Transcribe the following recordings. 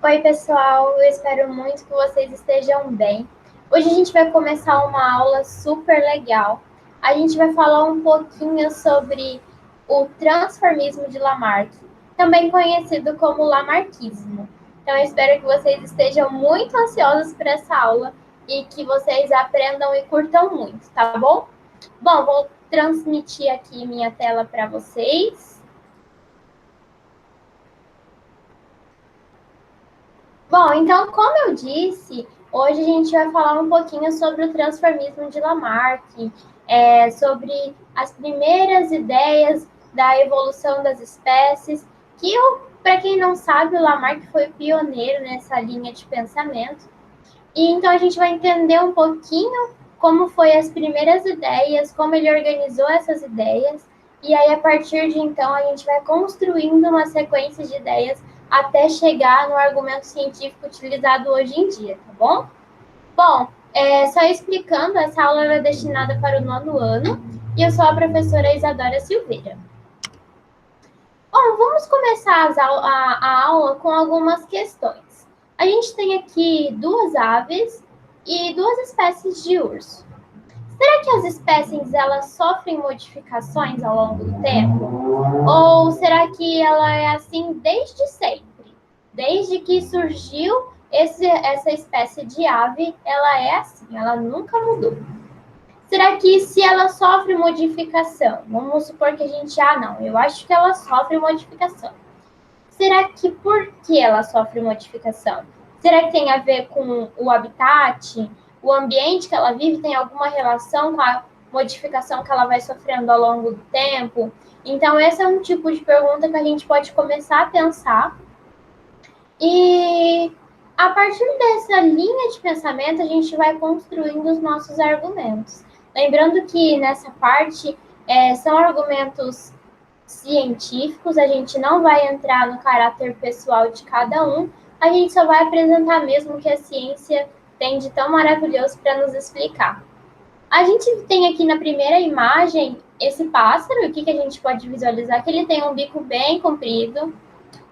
Oi, pessoal, eu espero muito que vocês estejam bem. Hoje a gente vai começar uma aula super legal. A gente vai falar um pouquinho sobre o transformismo de Lamarck, também conhecido como lamarquismo. Então, eu espero que vocês estejam muito ansiosos por essa aula e que vocês aprendam e curtam muito, tá bom? Bom, vou transmitir aqui minha tela para vocês. Bom, então, como eu disse, hoje a gente vai falar um pouquinho sobre o transformismo de Lamarck, sobre as primeiras ideias da evolução das espécies, que, para quem não sabe, o Lamarck foi pioneiro nessa linha de pensamento. E então a gente vai entender um pouquinho como foi as primeiras ideias, como ele organizou essas ideias, e aí a partir de então a gente vai construindo uma sequência de ideias até chegar no argumento científico utilizado hoje em dia, tá bom? Bom, só explicando, essa aula é destinada para o 9º ano e eu sou a professora Isadora Silveira. Bom, vamos começar a aula com algumas questões. A gente tem aqui duas aves e duas espécies de urso. Será que as espécies elas sofrem modificações ao longo do tempo? Ou será que ela é assim desde sempre? Desde que surgiu essa espécie de ave, ela é assim, ela nunca mudou. Será que se ela sofre modificação, vamos supor que a gente, não, eu acho que ela sofre modificação. Será que por que ela sofre modificação? Será que tem a ver com o habitat, o ambiente que ela vive, tem alguma relação com a modificação que ela vai sofrendo ao longo do tempo? Então, esse é um tipo de pergunta que a gente pode começar a pensar. E a partir dessa linha de pensamento, a gente vai construindo os nossos argumentos. Lembrando que nessa parte são argumentos científicos, a gente não vai entrar no caráter pessoal de cada um, a gente só vai apresentar mesmo o que a ciência tem de tão maravilhoso para nos explicar. A gente tem aqui na primeira imagem esse pássaro, o que a gente pode visualizar? Que ele tem um bico bem comprido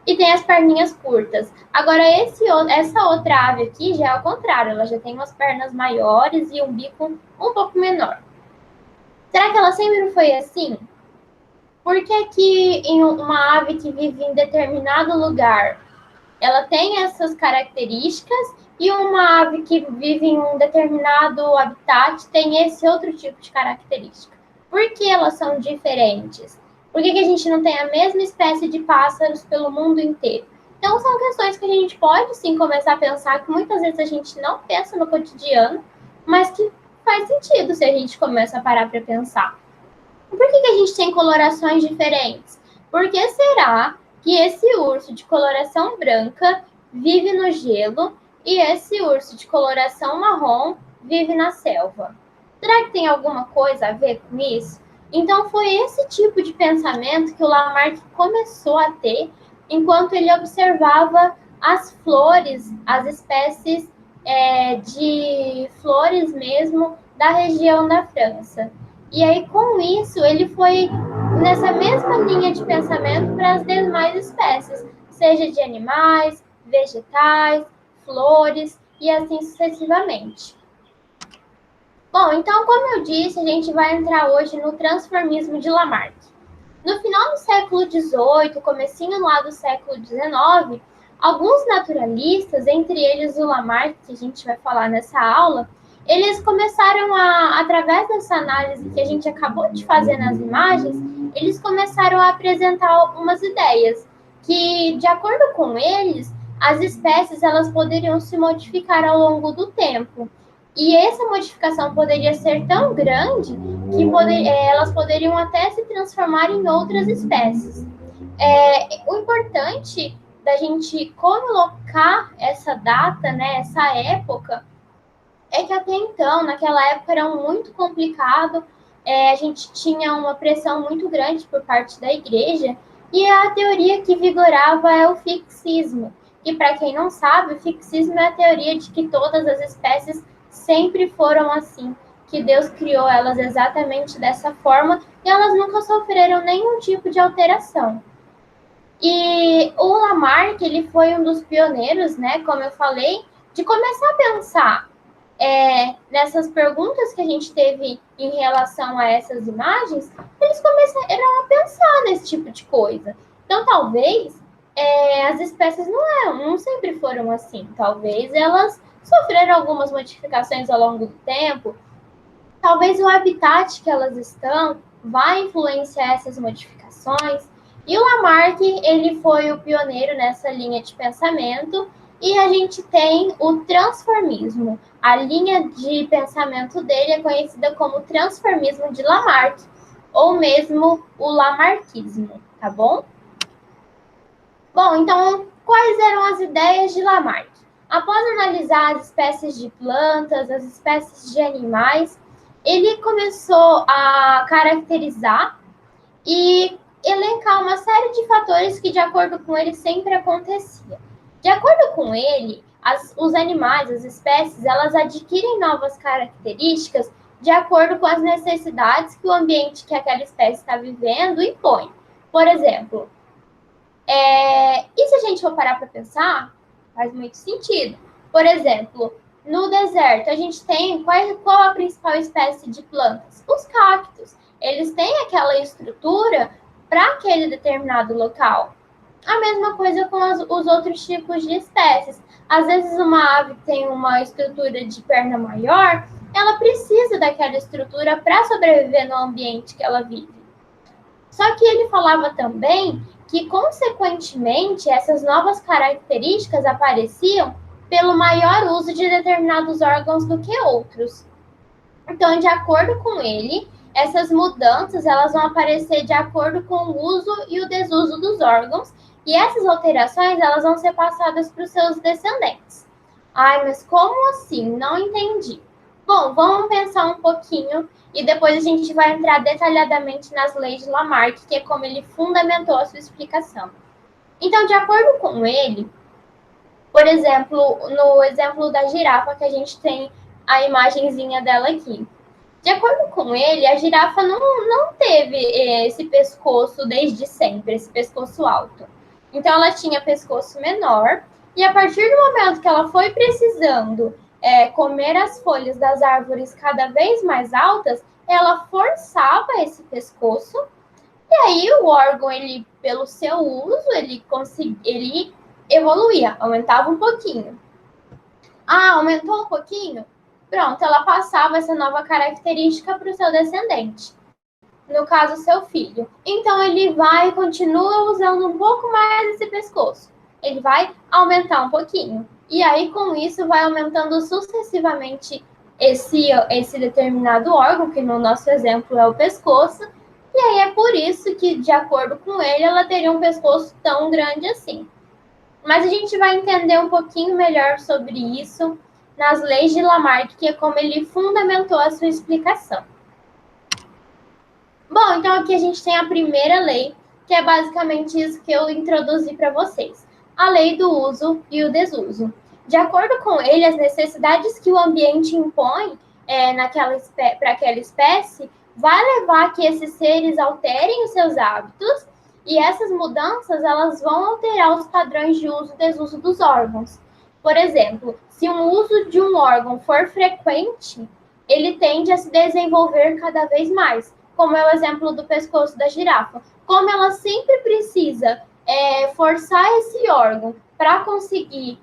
e tem as perninhas curtas. Agora, essa outra ave aqui já é ao contrário, ela já tem umas pernas maiores e um bico um pouco menor. Será que ela sempre foi assim? Por que que em uma ave que vive em determinado lugar, ela tem essas características e uma ave que vive em um determinado habitat tem esse outro tipo de característica? Por que elas são diferentes? Por que a gente não tem a mesma espécie de pássaros pelo mundo inteiro? Então, são questões que a gente pode, sim, começar a pensar, que muitas vezes a gente não pensa no cotidiano, mas que faz sentido se a gente começa a parar para pensar. Por que a gente tem colorações diferentes? Por que será que esse urso de coloração branca vive no gelo e esse urso de coloração marrom vive na selva? Será que tem alguma coisa a ver com isso? Então, foi esse tipo de pensamento que o Lamarck começou a ter enquanto ele observava as flores, as espécies de flores mesmo da região da França. E aí, com isso, ele foi nessa mesma linha de pensamento para as demais espécies, seja de animais, vegetais, flores e assim sucessivamente. Bom, então, como eu disse, a gente vai entrar hoje no transformismo de Lamarck. No final do século XVIII, comecinho lá do século XIX, alguns naturalistas, entre eles o Lamarck, que a gente vai falar nessa aula, eles começaram através dessa análise que a gente acabou de fazer nas imagens, eles começaram a apresentar algumas ideias, que, de acordo com eles, as espécies elas poderiam se modificar ao longo do tempo. E essa modificação poderia ser tão grande que elas poderiam até se transformar em outras espécies. O importante da gente colocar essa data, né, essa época, é que até então, naquela época, era muito complicado, a gente tinha uma pressão muito grande por parte da igreja, e a teoria que vigorava é o fixismo. E para quem não sabe, o fixismo é a teoria de que todas as espécies sempre foram assim, que Deus criou elas exatamente dessa forma, e elas nunca sofreram nenhum tipo de alteração. E o Lamarck, Lamarck, ele foi um dos pioneiros, né, como eu falei, de começar a pensar nessas perguntas que a gente teve em relação a essas imagens. Eles começaram a pensar nesse tipo de coisa. Então, talvez as espécies não sempre foram assim. Talvez elas sofreram algumas modificações ao longo do tempo. Talvez o habitat que elas estão vai influenciar essas modificações. E o Lamarck, ele foi o pioneiro nessa linha de pensamento. E a gente tem o transformismo. A linha de pensamento dele é conhecida como transformismo de Lamarck, ou mesmo o lamarckismo, tá bom? Bom, então, quais eram as ideias de Lamarck? Após analisar as espécies de plantas, as espécies de animais, ele começou a caracterizar e elencar uma série de fatores que, de acordo com ele, sempre acontecia. De acordo com ele, os animais, as espécies, elas adquirem novas características de acordo com as necessidades que o ambiente que aquela espécie está vivendo impõe. Por exemplo, e se a gente for parar para pensar, faz muito sentido. Por exemplo, no deserto, a gente tem qual a principal espécie de plantas? Os cactos. Eles têm aquela estrutura para aquele determinado local. A mesma coisa com os outros tipos de espécies. Às vezes, uma ave tem uma estrutura de perna maior, ela precisa daquela estrutura para sobreviver no ambiente que ela vive. Só que ele falava também que, consequentemente, essas novas características apareciam pelo maior uso de determinados órgãos do que outros. Então, de acordo com ele, essas mudanças elas vão aparecer de acordo com o uso e o desuso dos órgãos, e essas alterações elas vão ser passadas para os seus descendentes. Ai, mas como assim? Não entendi. Bom, vamos pensar um pouquinho e depois a gente vai entrar detalhadamente nas leis de Lamarck, que é como ele fundamentou a sua explicação. Então, de acordo com ele, por exemplo, no exemplo da girafa, que a gente tem a imagenzinha dela aqui. De acordo com ele, a girafa não teve esse pescoço desde sempre, esse pescoço alto. Então, ela tinha pescoço menor, e a partir do momento que ela foi precisando comer as folhas das árvores cada vez mais altas, ela forçava esse pescoço, e aí o órgão, ele, pelo seu uso, ele evoluía, aumentava um pouquinho. Ah, aumentou um pouquinho? Pronto, ela passava essa nova característica para o seu descendente. No caso, seu filho. Então, ele vai e continua usando um pouco mais esse pescoço. Ele vai aumentar um pouquinho. E aí, com isso, vai aumentando sucessivamente esse determinado órgão, que no nosso exemplo é o pescoço. E aí, é por isso que, de acordo com ele, ela teria um pescoço tão grande assim. Mas a gente vai entender um pouquinho melhor sobre isso nas leis de Lamarck, que é como ele fundamentou a sua explicação. Bom, então aqui a gente tem a primeira lei, que é basicamente isso que eu introduzi para vocês. A lei do uso e o desuso. De acordo com ele, as necessidades que o ambiente impõe para aquela espécie vai levar a que esses seres alterem os seus hábitos, e essas mudanças elas vão alterar os padrões de uso e desuso dos órgãos. Por exemplo, se o uso de um órgão for frequente, ele tende a se desenvolver cada vez mais, como é o exemplo do pescoço da girafa. Como ela sempre precisa forçar esse órgão para conseguir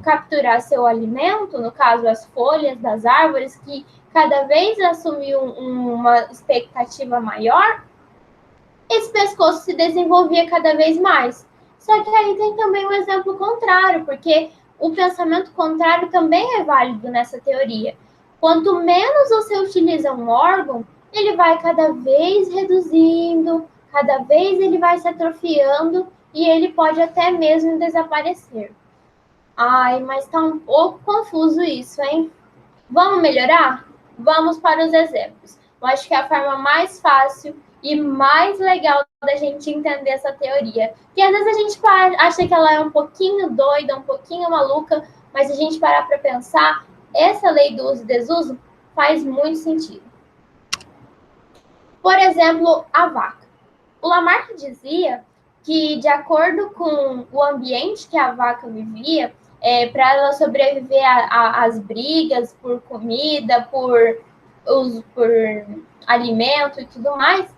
capturar seu alimento, no caso as folhas das árvores, que cada vez assumiam uma expectativa maior, esse pescoço se desenvolvia cada vez mais. Só que aí tem também um exemplo contrário, porque o pensamento contrário também é válido nessa teoria. Quanto menos você utiliza um órgão, ele vai cada vez reduzindo, cada vez ele vai se atrofiando e ele pode até mesmo desaparecer. Ai, mas tá um pouco confuso isso, hein? Vamos melhorar? Vamos para os exemplos. Eu acho que é a forma mais fácil e mais legal da gente entender essa teoria. Que às vezes a gente acha que ela é um pouquinho doida, um pouquinho maluca, mas se a gente parar para pensar, essa lei do uso e desuso faz muito sentido. Por exemplo, a vaca. O Lamarck dizia que, de acordo com o ambiente que a vaca vivia, para ela sobreviver às brigas por comida, por alimento e tudo mais,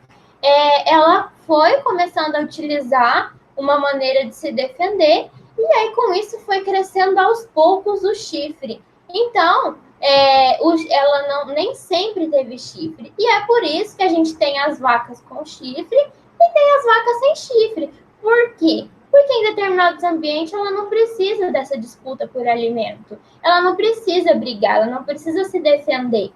ela foi começando a utilizar uma maneira de se defender, e aí com isso foi crescendo aos poucos o chifre. Então, ela nem sempre teve chifre, e é por isso que a gente tem as vacas com chifre e tem as vacas sem chifre. Por quê? Porque em determinados ambientes ela não precisa dessa disputa por alimento. Ela não precisa brigar, ela não precisa se defender.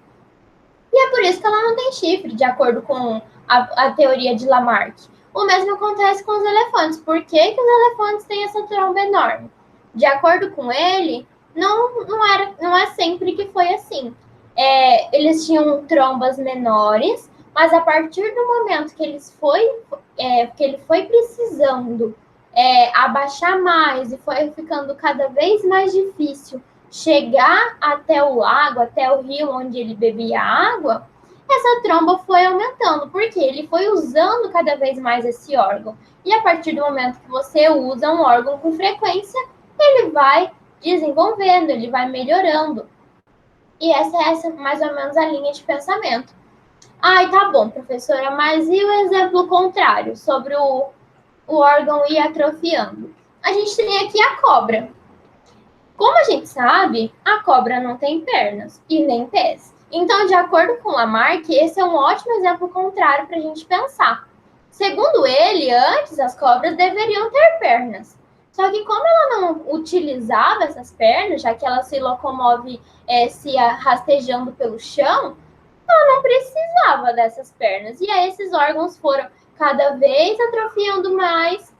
E é por isso que ela não tem chifre, de acordo com a teoria de Lamarck. O mesmo acontece com os elefantes. Por que, que os elefantes têm essa tromba enorme? De acordo com ele, não é sempre que foi assim. Eles tinham trombas menores, mas a partir do momento que ele foi precisando abaixar mais e foi ficando cada vez mais difícil chegar até o lago, até o rio onde ele bebia água, essa tromba foi aumentando, porque ele foi usando cada vez mais esse órgão. E a partir do momento que você usa um órgão com frequência, ele vai desenvolvendo, ele vai melhorando. E essa é mais ou menos a linha de pensamento. Ai, tá bom, professora, mas e o exemplo contrário, sobre o órgão ir atrofiando? A gente tem aqui a cobra. Como a gente sabe, a cobra não tem pernas e nem pés. Então, de acordo com Lamarck, esse é um ótimo exemplo contrário para a gente pensar. Segundo ele, antes as cobras deveriam ter pernas. Só que como ela não utilizava essas pernas, já que ela se locomove se rastejando pelo chão, ela não precisava dessas pernas. E aí esses órgãos foram cada vez atrofiando mais.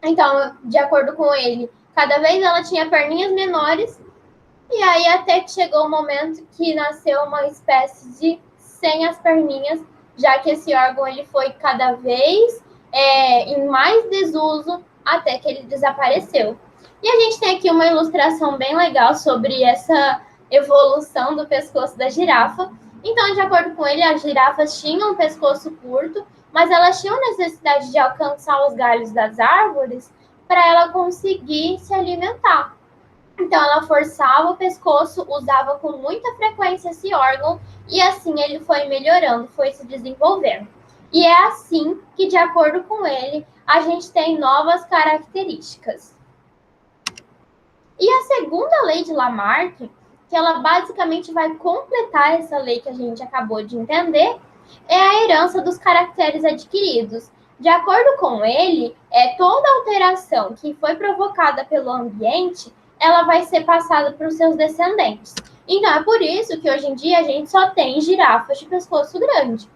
Então, de acordo com ele, cada vez ela tinha perninhas menores, e aí até que chegou o momento que nasceu uma espécie de sem as perninhas, já que esse órgão ele foi cada vez em mais desuso até que ele desapareceu. E a gente tem aqui uma ilustração bem legal sobre essa evolução do pescoço da girafa. Então, de acordo com ele, as girafas tinham um pescoço curto, mas elas tinham necessidade de alcançar os galhos das árvores para ela conseguir se alimentar. Então, ela forçava o pescoço, usava com muita frequência esse órgão, e assim ele foi melhorando, foi se desenvolvendo. E é assim que, de acordo com ele, a gente tem novas características. E a segunda lei de Lamarck, que ela basicamente vai completar essa lei que a gente acabou de entender, é a herança dos caracteres adquiridos. De acordo com ele, toda alteração que foi provocada pelo ambiente, ela vai ser passada para os seus descendentes. Então, é por isso que hoje em dia a gente só tem girafas de pescoço grande.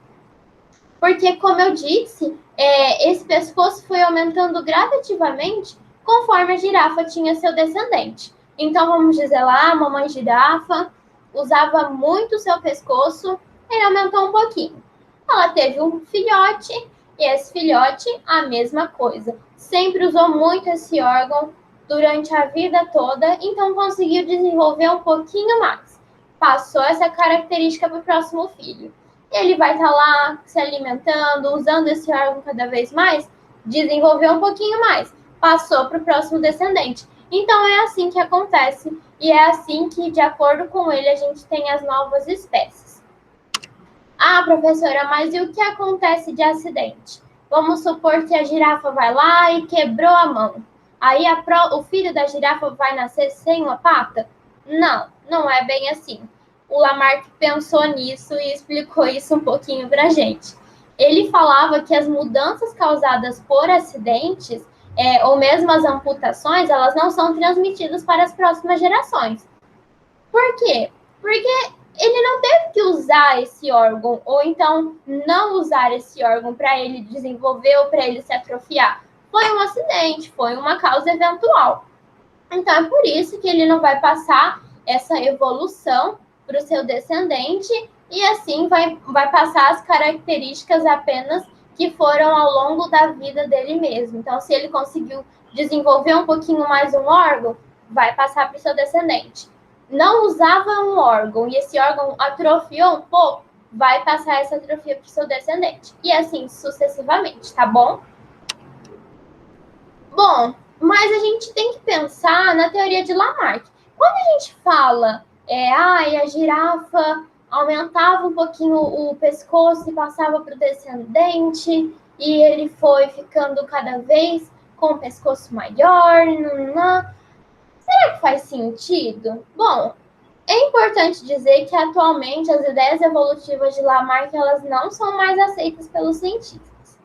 Porque, como eu disse, esse pescoço foi aumentando gradativamente conforme a girafa tinha seu descendente. Então, vamos dizer lá, a mamãe girafa usava muito o seu pescoço, ele aumentou um pouquinho. Ela teve um filhote, e esse filhote, a mesma coisa. Sempre usou muito esse órgão durante a vida toda, então conseguiu desenvolver um pouquinho mais. Passou essa característica para o próximo filho. Ele vai estar lá se alimentando, usando esse órgão cada vez mais, desenvolveu um pouquinho mais, passou para o próximo descendente. Então é assim que acontece, e é assim que, de acordo com ele, a gente tem as novas espécies. Ah, professora, mas e o que acontece de acidente? Vamos supor que a girafa vai lá e quebrou a mão. Aí o filho da girafa vai nascer sem uma pata? Não, não é bem assim. O Lamarck pensou nisso e explicou isso um pouquinho para a gente. Ele falava que as mudanças causadas por acidentes, ou mesmo as amputações, elas não são transmitidas para as próximas gerações. Por quê? Porque ele não teve que usar esse órgão, ou então não usar esse órgão para ele desenvolver ou para ele se atrofiar. Foi um acidente, foi uma causa eventual. Então é por isso que ele não vai passar essa evolução para o seu descendente, e assim vai passar as características apenas que foram ao longo da vida dele mesmo. Então, se ele conseguiu desenvolver um pouquinho mais um órgão, vai passar para o seu descendente. Não usava um órgão e esse órgão atrofiou um pouco, vai passar essa atrofia para o seu descendente. E assim sucessivamente, tá bom? Bom, mas a gente tem que pensar na teoria de Lamarck. Quando a gente fala, a girafa aumentava um pouquinho o pescoço e passava para o descendente, e ele foi ficando cada vez com o pescoço maior, será que faz sentido? Bom, é importante dizer que atualmente as ideias evolutivas de Lamarck elas não são mais aceitas pelos cientistas.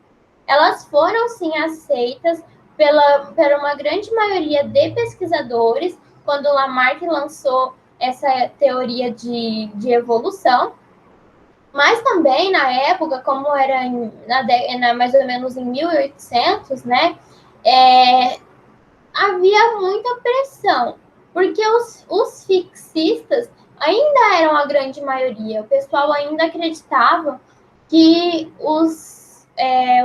Elas foram sim aceitas por uma grande maioria de pesquisadores quando Lamarck lançou essa teoria de evolução, mas também na época, como era mais ou menos em 1800, né, havia muita pressão, porque os fixistas ainda eram a grande maioria. O pessoal ainda acreditava que os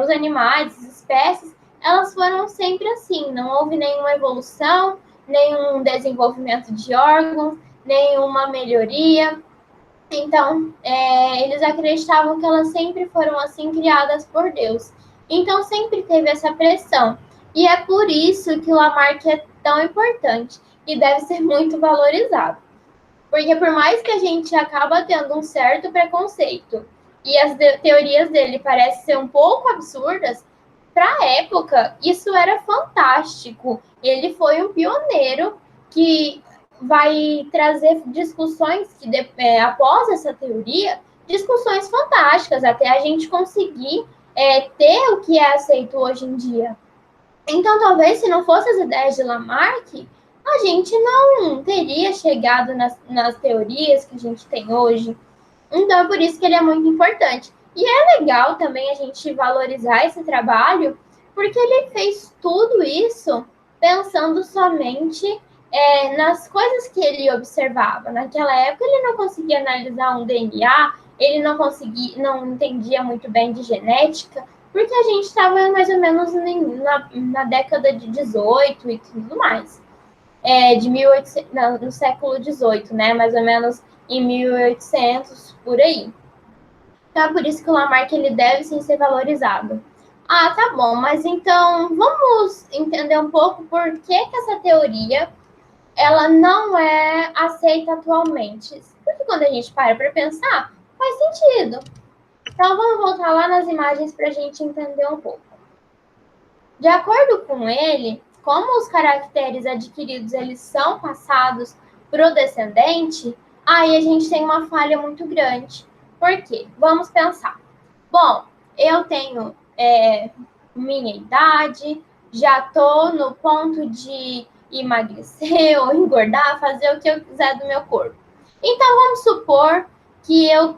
animais, as espécies, elas foram sempre assim. Não houve nenhuma evolução, nenhum desenvolvimento de órgãos, nenhuma melhoria. Então, eles acreditavam que elas sempre foram assim criadas por Deus. Então, sempre teve essa pressão. E é por isso que o Lamarck é tão importante e deve ser muito valorizado. Porque por mais que a gente acaba tendo um certo preconceito e as teorias dele parecem ser um pouco absurdas, para a época isso era fantástico. Ele foi um pioneiro que vai trazer discussões que após essa teoria, discussões fantásticas até a gente conseguir ter o que é aceito hoje em dia. Então, talvez, se não fossem as ideias de Lamarck, a gente não teria chegado nas teorias que a gente tem hoje. Então, é por isso que ele é muito importante. E é legal também a gente valorizar esse trabalho, porque ele fez tudo isso pensando somente nas coisas que ele observava. Naquela época, ele não conseguia analisar um DNA, ele não entendia muito bem de genética, porque a gente estava mais ou menos na década de 18 e tudo mais. De 1800, no século 18, né? Mais ou menos em 1800, por aí. Então, é por isso que o Lamarck ele deve sim ser valorizado. Ah, tá bom, mas então vamos entender um pouco por que essa teoria ela não é aceita atualmente. Porque quando a gente para pensar, faz sentido. Então, vamos voltar lá nas imagens para a gente entender um pouco. De acordo com ele, como os caracteres adquiridos eles são passados para o descendente, aí a gente tem uma falha muito grande. Por quê? Vamos pensar. Bom, eu tenho minha idade, já estou no ponto de emagrecer ou engordar, fazer o que eu quiser do meu corpo. Então, vamos supor que eu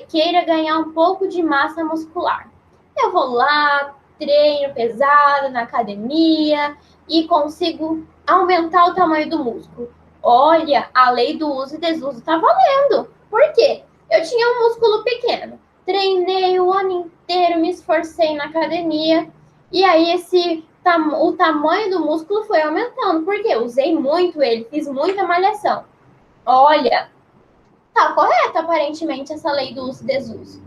queira ganhar um pouco de massa muscular. Eu vou lá, treino pesado na academia e consigo aumentar o tamanho do músculo. Olha, a lei do uso e desuso está valendo. Por quê? Eu tinha um músculo pequeno, treinei o ano inteiro, me esforcei na academia e aí o tamanho do músculo foi aumentando, porque eu usei muito ele, fiz muita malhação. Olha, tá correta aparentemente essa lei do uso e desuso.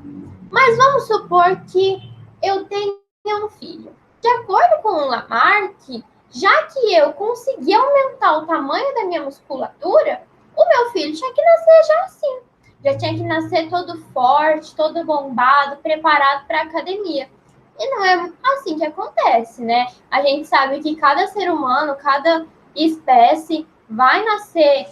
Mas vamos supor que eu tenha um filho. De acordo com o Lamarck, já que eu consegui aumentar o tamanho da minha musculatura, o meu filho tinha que nascer já assim. Já tinha que nascer todo forte, todo bombado, preparado para a academia. E não é assim que acontece, né? A gente sabe que cada ser humano, cada espécie vai nascer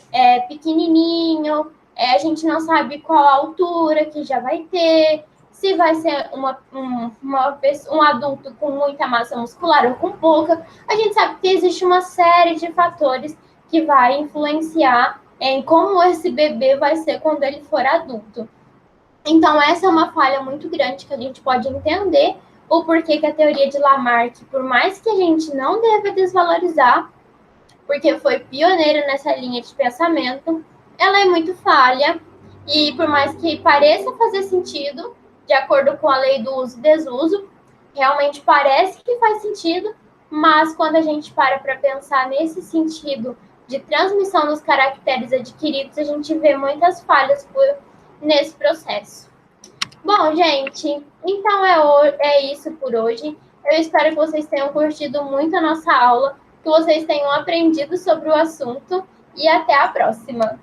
pequenininho, a gente não sabe qual a altura que já vai ter, se vai ser um adulto com muita massa muscular ou com pouca. A gente sabe que existe uma série de fatores que vai influenciar em como esse bebê vai ser quando ele for adulto. Então, essa é uma falha muito grande que a gente pode entender o porquê que a teoria de Lamarck, por mais que a gente não deva desvalorizar, porque foi pioneira nessa linha de pensamento, ela é muito falha e por mais que pareça fazer sentido, de acordo com a lei do uso e desuso, realmente parece que faz sentido, mas quando a gente para pensar nesse sentido de transmissão dos caracteres adquiridos, a gente vê muitas falhas nesse processo. Bom, gente, então é isso por hoje. Eu espero que vocês tenham curtido muito a nossa aula, que vocês tenham aprendido sobre o assunto e até a próxima!